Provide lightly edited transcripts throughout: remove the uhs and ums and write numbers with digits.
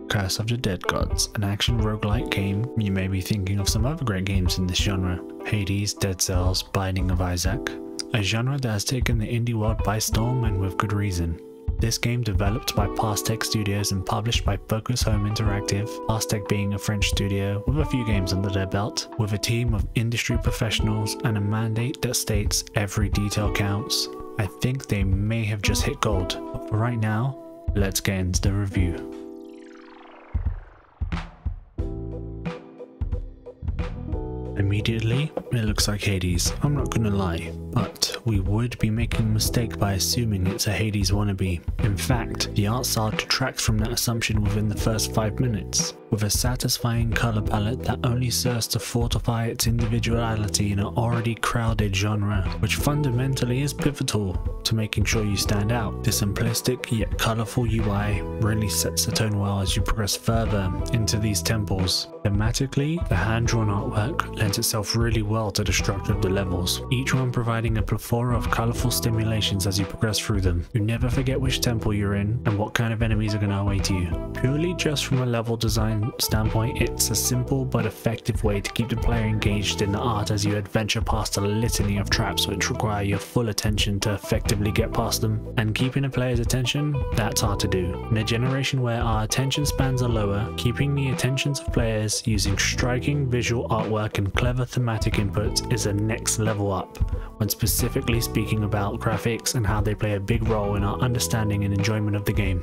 Curse of the Dead Gods, an action roguelike game. You may be thinking of some other great games in this genre: Hades, Dead Cells, Binding of Isaac. A genre that has taken the indie world by storm, and with good reason. This game, developed by Passtech Studios and published by Focus Home Interactive, Passtech being a French studio with a few games under their belt, with a team of industry professionals and a mandate that states every detail counts. I think they may have just hit gold, but for right now, let's get into the review. Immediately, it looks like Hades, I'm not gonna lie, but we would be making a mistake by assuming it's a Hades wannabe. In fact, the art style detracts from that assumption within the first 5 minutes, with a satisfying colour palette that only serves to fortify its individuality in an already crowded genre, which fundamentally is pivotal to making sure you stand out. The simplistic yet colourful UI really sets the tone well as you progress further into these temples. Thematically, the hand-drawn artwork lends itself really well to the structure of the levels, each one providing a plethora of colourful stimulations as you progress through them. You never forget which temple you're in and what kind of enemies are going to await you. Purely just from a level design standpoint, it's a simple but effective way to keep the player engaged in the art as you adventure past a litany of traps which require your full attention to effectively get past them. And keeping a player's attention, that's hard to do. In a generation where our attention spans are lower, keeping the attentions of players using striking visual artwork and clever thematic inputs is a next level up, when specifically speaking about graphics and how they play a big role in our understanding and enjoyment of the game.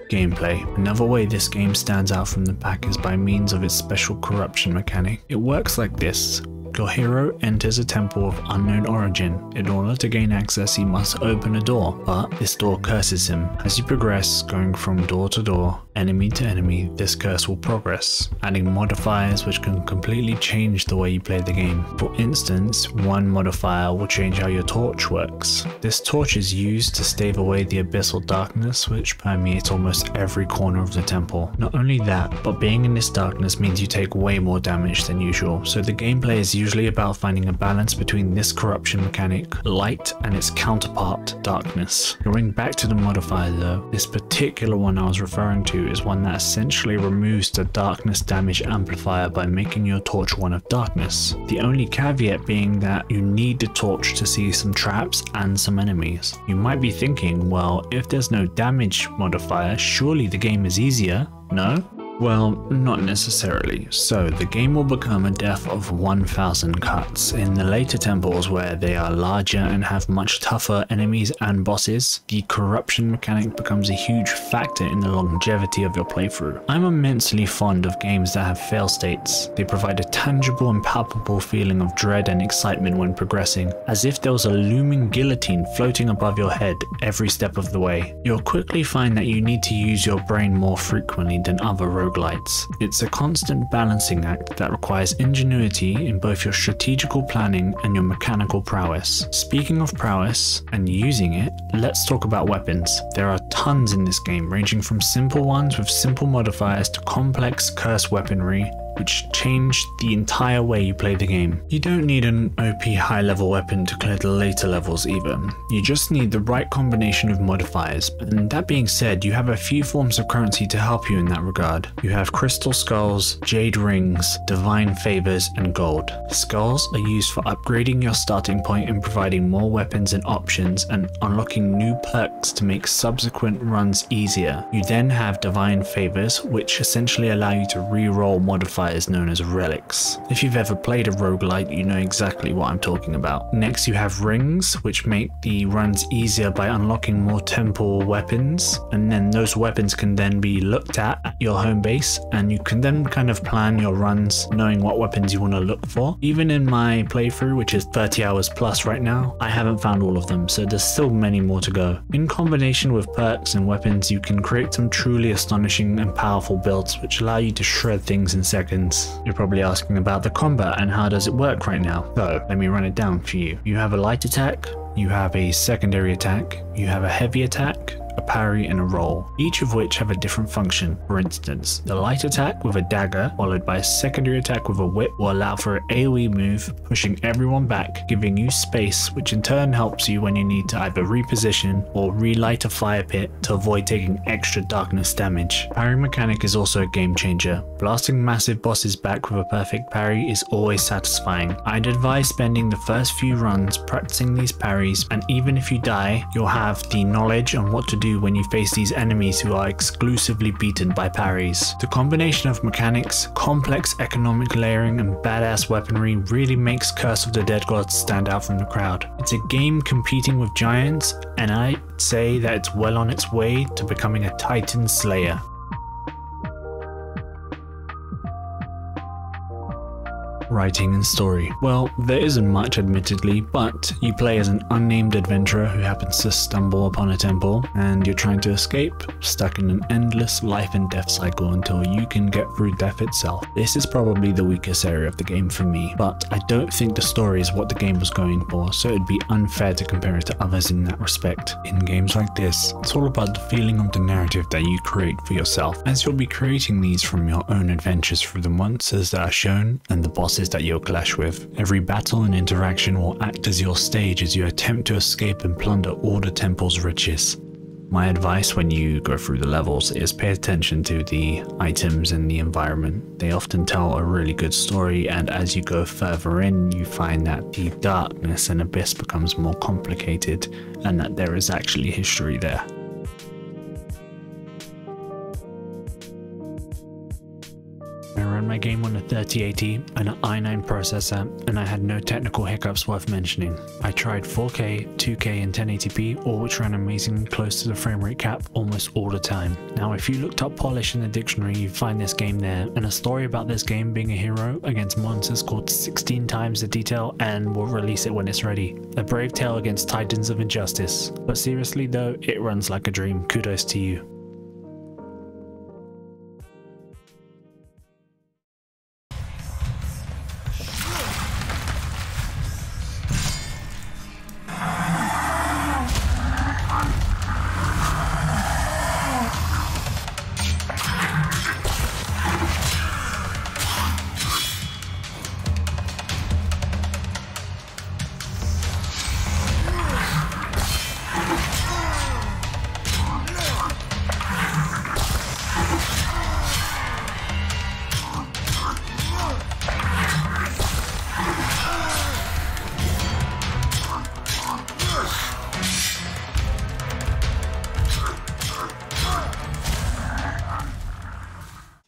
Gameplay. Another way this game stands out from the pack is by means of its special corruption mechanic. It works like this. Your hero enters a temple of unknown origin. In order to gain access, he must open a door, but this door curses him. As you progress, going from door to door, enemy to enemy, this curse will progress, adding modifiers which can completely change the way you play the game. For instance, one modifier will change how your torch works. This torch is used to stave away the abyssal darkness which permeates almost every corner of the temple. Not only that, but being in this darkness means you take way more damage than usual, so the gameplay is usually about finding a balance between this corruption mechanic, light, and its counterpart, darkness. Going back to the modifier though, this particular one I was referring to is one that essentially removes the darkness damage amplifier by making your torch one of darkness. The only caveat being that you need the torch to see some traps and some enemies. You might be thinking, well, if there's no damage modifier, surely the game is easier, no? Well, not necessarily. So the game will become a death of 1000 cuts. In the later temples where they are larger and have much tougher enemies and bosses, the corruption mechanic becomes a huge factor in the longevity of your playthrough. I'm immensely fond of games that have fail states. They provide a tangible and palpable feeling of dread and excitement when progressing, as if there was a looming guillotine floating above your head every step of the way. You'll quickly find that you need to use your brain more frequently than other roguelites. It's a constant balancing act that requires ingenuity in both your strategical planning and your mechanical prowess. Speaking of prowess and using it, let's talk about weapons. There are tons in this game, ranging from simple ones with simple modifiers to complex curse weaponry, which change the entire way you play the game. You don't need an OP high level weapon to clear the later levels either. You just need the right combination of modifiers. And that being said, you have a few forms of currency to help you in that regard. You have crystal skulls, jade rings, divine favors, and gold. Skulls are used for upgrading your starting point and providing more weapons and options and unlocking new perks to make subsequent runs easier. You then have divine favors, which essentially allow you to re-roll modifiers known as relics. If you've ever played a roguelite, you know exactly what I'm talking about. Next you have rings, which make the runs easier by unlocking more temple weapons, and then those weapons can then be looked at your home base, and you can then kind of plan your runs knowing what weapons you want to look for. Even in my playthrough, which is 30 hours plus right now, I haven't found all of them, so there's still many more to go. In combination with perks and weapons, you can create some truly astonishing and powerful builds which allow you to shred things in seconds. You're probably asking about the combat and how does it work right now. So let me run it down for you. You have a light attack, you have a secondary attack, you have a heavy attack, a parry and a roll, each of which have a different function. For instance, the light attack with a dagger followed by a secondary attack with a whip will allow for an AoE move, pushing everyone back, giving you space, which in turn helps you when you need to either reposition or relight a fire pit to avoid taking extra darkness damage. Parry mechanic is also a game changer. Blasting massive bosses back with a perfect parry is always satisfying. I'd advise spending the first few runs practicing these parries, and even if you die, you'll have the knowledge on what to do when you face these enemies who are exclusively beaten by parries. The combination of mechanics, complex economic layering, and badass weaponry really makes Curse of the Dead Gods stand out from the crowd. It's a game competing with giants, and I'd say that it's well on its way to becoming a Titan Slayer. Writing and story. Well, there isn't much admittedly, but you play as an unnamed adventurer who happens to stumble upon a temple, and you're trying to escape, stuck in an endless life and death cycle until you can get through death itself. This is probably the weakest area of the game for me, but I don't think the story is what the game was going for, so it'd be unfair to compare it to others in that respect. In games like this, it's all about the feeling of the narrative that you create for yourself, as you'll be creating these from your own adventures through the monsters that are shown and the bosses that you'll clash with. Every battle and interaction will act as your stage as you attempt to escape and plunder all the temple's riches. My advice when you go through the levels is pay attention to the items and the environment. They often tell a really good story, and as you go further in, you find that the darkness and abyss becomes more complicated and that there is actually history there. I ran my game on a 3080 and an i9 processor, and I had no technical hiccups worth mentioning. I tried 4K, 2K and 1080p, all which ran amazingly close to the frame rate cap almost all the time. Now if you looked up polish in the dictionary, you'd find this game there, and a story about this game being a hero against monsters called 16 times the detail, and we'll release it when it's ready. A brave tale against titans of injustice. But seriously though, it runs like a dream. Kudos to you.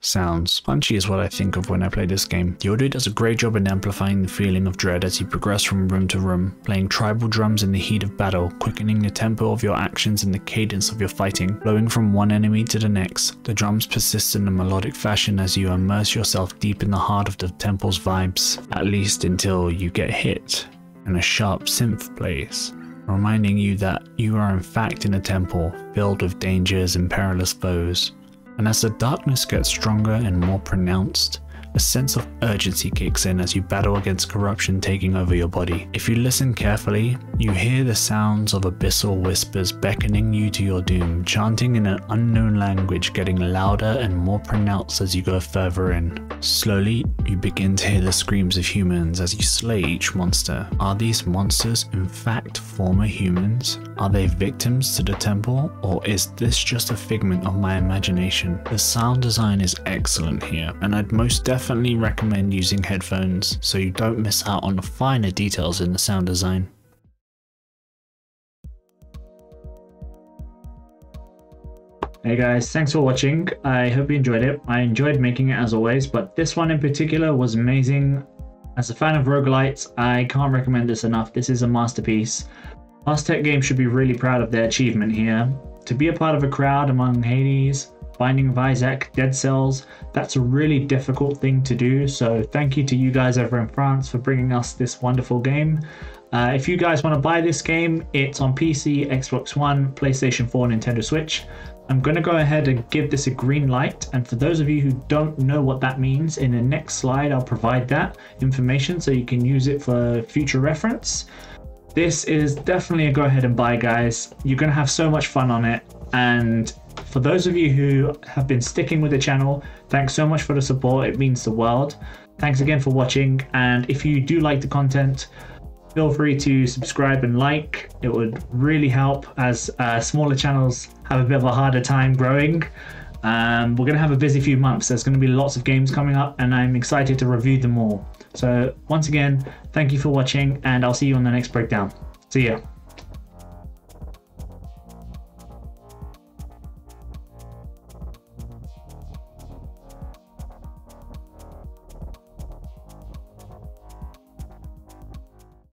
Sounds. Punchy is what I think of when I play this game. The audio does a great job in amplifying the feeling of dread as you progress from room to room, playing tribal drums in the heat of battle, quickening the tempo of your actions and the cadence of your fighting, flowing from one enemy to the next. The drums persist in a melodic fashion as you immerse yourself deep in the heart of the temple's vibes, at least until you get hit and a sharp synth plays, reminding you that you are in fact in a temple filled with dangers and perilous foes. And as the darkness gets stronger and more pronounced, a sense of urgency kicks in as you battle against corruption taking over your body. If you listen carefully, you hear the sounds of abyssal whispers beckoning you to your doom, chanting in an unknown language getting louder and more pronounced as you go further in. Slowly, you begin to hear the screams of humans as you slay each monster. Are these monsters in fact former humans? Are they victims to the temple, or is this just a figment of my imagination? The sound design is excellent here, and I'd most definitely recommend using headphones so you don't miss out on the finer details in the sound design. Hey guys, thanks for watching. I hope you enjoyed it. I enjoyed making it as always, but this one in particular was amazing. As a fan of roguelites, I can't recommend this enough. This is a masterpiece. Passtech Games should be really proud of their achievement here. To be a part of a crowd among Hades, Binding of Isaac, Dead Cells, that's a really difficult thing to do, so thank you to you guys over in France for bringing us this wonderful game. If you guys want to buy this game, it's on PC, Xbox One, PlayStation 4, Nintendo Switch. I'm going to go ahead and give this a green light, and for those of you who don't know what that means, in the next slide I'll provide that information so you can use it for future reference. This is definitely a go ahead and buy, guys. You're going to have so much fun on it. And for those of you who have been sticking with the channel, thanks so much for the support. It means the world. Thanks again for watching. And if you do like the content, feel free to subscribe and like. It would really help, as smaller channels have a bit of a harder time growing. We're going to have a busy few months. There's going to be lots of games coming up and I'm excited to review them all. So once again, thank you for watching and I'll see you on the next breakdown. See ya.